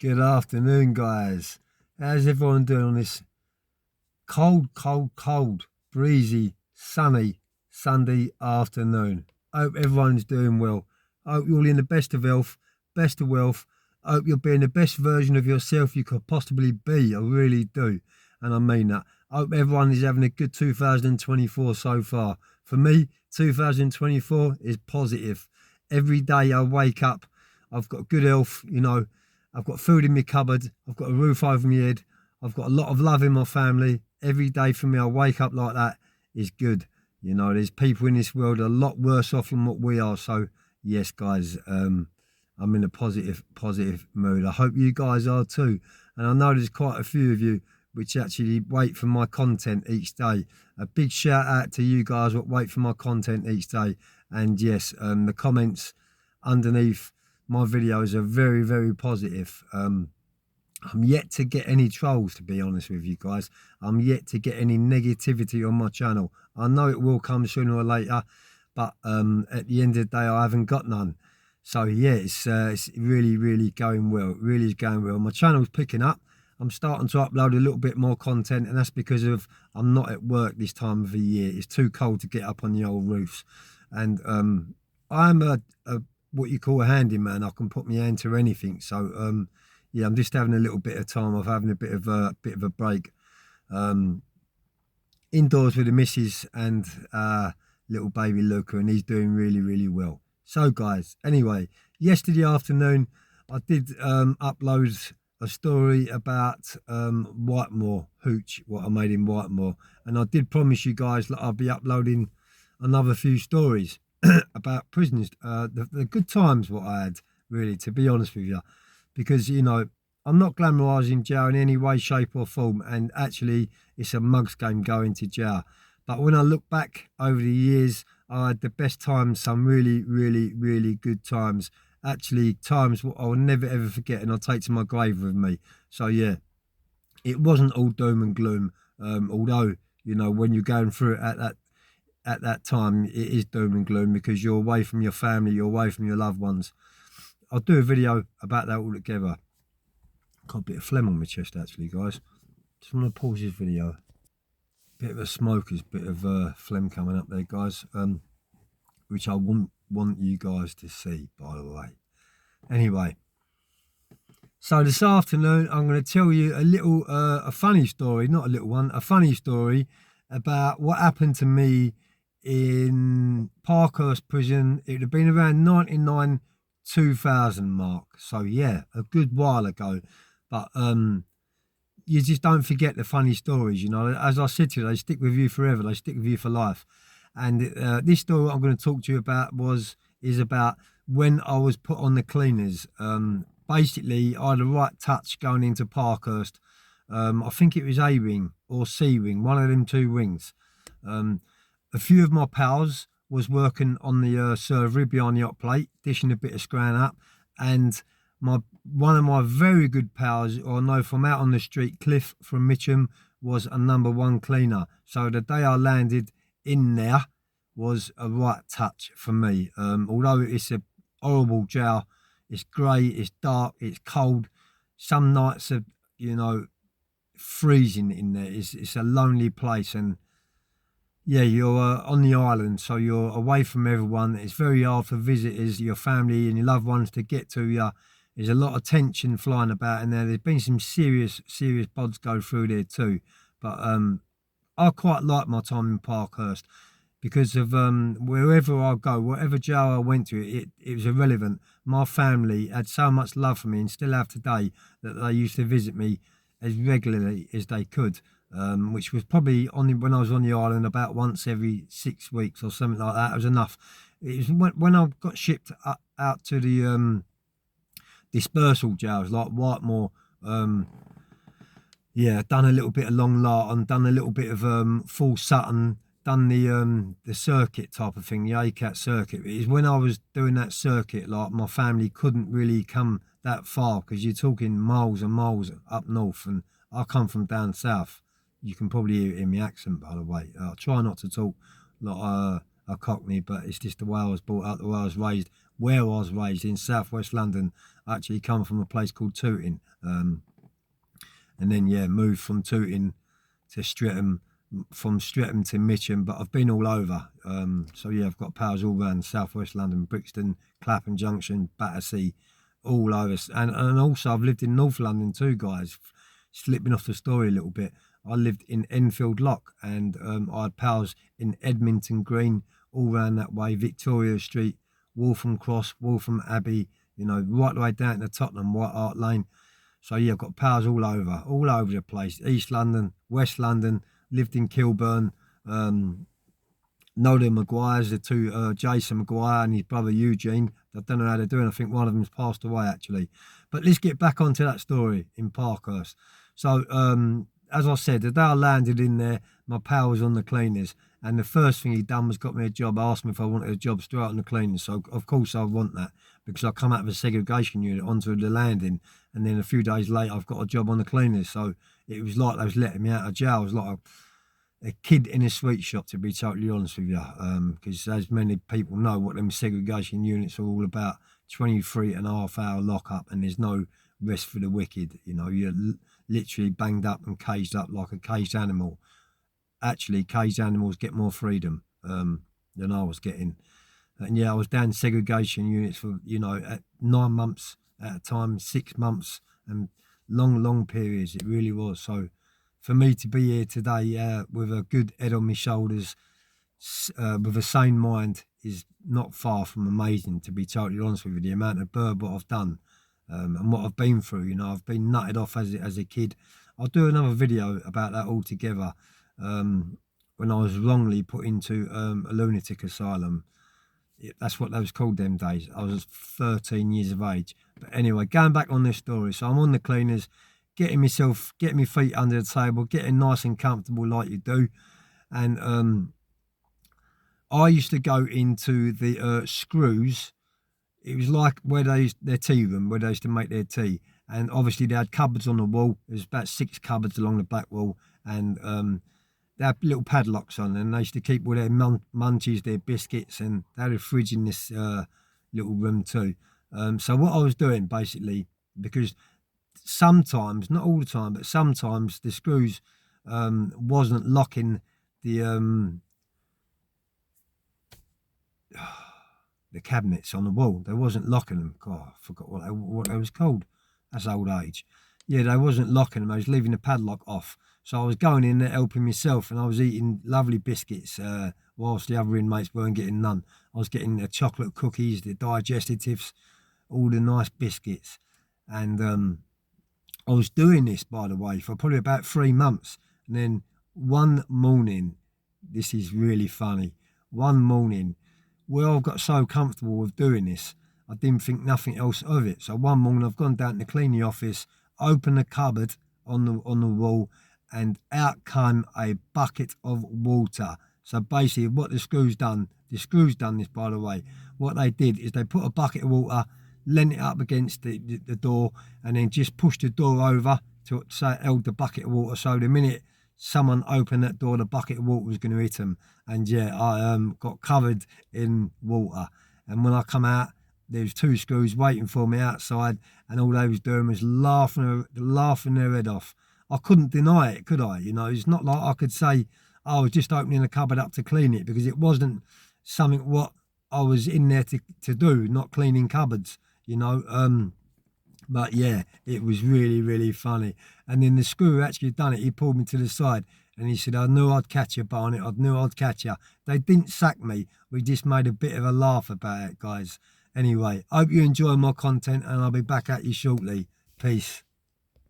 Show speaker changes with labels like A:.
A: Good afternoon, guys. How's everyone doing on this cold, breezy, sunny Sunday afternoon? Hope everyone's doing well. Hope you're all in the best of health, best of wealth. Hope you're being the best version of yourself you could possibly be. I really do. And I mean that. Hope everyone is having a good 2024 so far. For me, 2024 is positive. Every day I wake up, I've got good health, I've got food in my cupboard. I've got a roof over my head. I've got a lot of love in my family. Every day for me, I wake up like that is good. There's people in this world a lot worse off than what we are. So, yes, guys, I'm in a positive mood. I hope you guys are too. And I know there's quite a few of you which actually wait for my content each day. A big shout out to you guys that wait for my content each day. And yes, the comments underneath my videos are very positive. I'm yet to get any trolls, to be honest with you guys. I'm yet to get any negativity on my channel. I know it will come sooner or later, but at the end of the day, I haven't got none. So yeah, it's really going well. It really is going well. My channel's picking up. I'm starting to upload a little bit more content, and that's because of I'm not at work this time of the year. It's too cold to get up on the old roofs, and I'm a what you call a handyman. I can put my hand to anything. So yeah, I'm just having a little bit of time of having a bit of a break. Indoors with the missus and little baby Luca, and he's doing really well. So guys, anyway, yesterday afternoon I did upload a story about Whitemore Hooch, what I made in Whitemore, and I did promise you guys that I'll be uploading another few stories about prisons, the good times what I had, really, to be honest with you, because I'm not glamorising jail in any way, shape or form, and actually it's a mug's game going to jail. But when I look back over the years, I had the best times, some really good times, actually times what I'll never ever forget and I'll take to my grave with me. So yeah, it wasn't all doom and gloom, although when you're going through it at that time, it is doom and gloom because you're away from your family, you're away from your loved ones. I'll do a video about that all together. Got a bit of phlegm on my chest actually, guys. Just want to pause this video. Bit of a smoker's bit of phlegm coming up there, guys, which I wouldn't want you guys to see, by the way. Anyway, so this afternoon I'm going to tell you a funny story, not a little one, a funny story about what happened to me in Parkhurst prison. It would have been around 99, 2000 mark. So yeah, a good while ago. But you just don't forget the funny stories, As I said to you, they stick with you forever. They stick with you for life. And this story I'm going to talk to you about is about when I was put on the cleaners. Basically, I had a right touch going into Parkhurst. I think it was A wing or C wing, one of them two wings. A few of my pals was working on the servery behind the hot plate, dishing a bit of scran up, and one of my very good pals, or no, from out on the street, Cliff from Mitcham, was a number one cleaner. So the day I landed in there was a right touch for me. Although it's a horrible jail, it's grey, it's dark, it's cold. Some nights are, freezing in there. It's a lonely place, and yeah, you're on the island, so you're away from everyone. It's very hard for visitors, your family and your loved ones to get to you. There's a lot of tension flying about in there. There's been some serious pods go through there too. But I quite like my time in Parkhurst because of wherever I go, whatever jail I went to, it was irrelevant. My family had so much love for me and still have today that they used to visit me as regularly as they could. Which was probably when I was on the island about once every 6 weeks or something like that. It was enough. It was when I got shipped out to the dispersal jails like Whitemore. Yeah, done a little bit of Long Larton, done a little bit of Full Sutton, done the circuit type of thing, the ACAT circuit. It is when I was doing that circuit, like my family couldn't really come that far because you're talking miles and miles up north, and I come from down south. You can probably hear it in my accent, by the way. I try not to talk like a Cockney, but it's just the way I was brought up, the way I was raised. where I was raised in southwest London. I actually come from a place called Tooting, and then yeah, moved from Tooting to Streatham, from Streatham to Mitcham, but I've been all over. So yeah, I've got pals all around southwest London, Brixton, Clapham Junction, Battersea, all over. And also I've lived in North London too, guys. Slipping off the story a little bit. I lived in Enfield Lock, and I had pals in Edmonton Green, all around that way, Victoria Street, Waltham Cross, Waltham Abbey, you know, right the way down to Tottenham, White Hart Lane. So yeah, I've got pals all over the place. East London, West London, lived in Kilburn. Know the Maguires, the two, Jason Maguire and his brother Eugene. I don't know how they're doing. I think one of them's passed away actually. But let's get back onto that story in Parkhurst. So as I said, the day I landed in there, my pal was on the cleaners, and the first thing he done was got me a job. Asked me if I wanted a job straight on the cleaners. So of course I want that, because I come out of a segregation unit onto the landing, and then a few days later I've got a job on the cleaners. So it was like they was letting me out of jail. It was like a kid in a sweet shop, to be totally honest with you, because as many people know what them segregation units are all about. 23.5 hour lockup, and there's no rest for the wicked. You know, you're literally banged up and caged up like a caged animal. Actually, caged animals get more freedom than I was getting. And yeah, I was down in segregation units for, you know, at 9 months at a time, 6 months, and long periods. It really was. So for me to be here today with a good head on my shoulders, with a sane mind, is not far from amazing, to be totally honest with you. The amount of burb what I've done and what I've been through, you know, I've been nutted off as a kid. I'll do another video about that altogether. When I was wrongly put into a lunatic asylum. That's what that was called them days. I was 13 years of age. But anyway, going back on this story. So I'm on the cleaners, getting my feet under the table, getting nice and comfortable like you do. And I used to go into the Screws. It was like where their tea room, where they used to make their tea. And obviously they had cupboards on the wall. There's about 6 cupboards along the back wall. And they had little padlocks on, and they used to keep all their munchies, their biscuits, and they had a fridge in this little room too. So what I was doing basically, because sometimes, not all the time, but sometimes the Screws wasn't locking the cabinets on the wall. They wasn't locking them. God, I forgot what they was called. That's old age. Yeah, they wasn't locking them. I was leaving the padlock off. So I was going in there helping myself, and I was eating lovely biscuits whilst the other inmates weren't getting none. I was getting the chocolate cookies, the digestives, all the nice biscuits. And I was doing this, by the way, for probably about 3 months. And then one morning, this is really funny, one morning, well, I got so comfortable with doing this, I didn't think nothing else of it. So one morning I've gone down to clean the office, opened the cupboard on the wall, and out came a bucket of water. So basically what the Screws done this, by the way, what they did is they put a bucket of water, leant it up against the door, and then just pushed the door over so it held the bucket of water. So the minute someone opened that door, the bucket of water was going to hit them. And yeah, I got covered in water. And when I come out, there was 2 Screws waiting for me outside, and all they was doing was laughing their head off. I couldn't deny it, could I? You know, it's not like I could say, oh, I was just opening the cupboard up to clean it, because it wasn't something what I was in there to do, not cleaning cupboards, you know. But yeah, it was really funny. And then the Screw who actually done it, he pulled me to the side and he said, I knew I'd catch you, Barnett. I knew I'd catch you. They didn't sack me. We just made a bit of a laugh about it, guys. Anyway, hope you enjoy my content, and I'll be back at you shortly. Peace.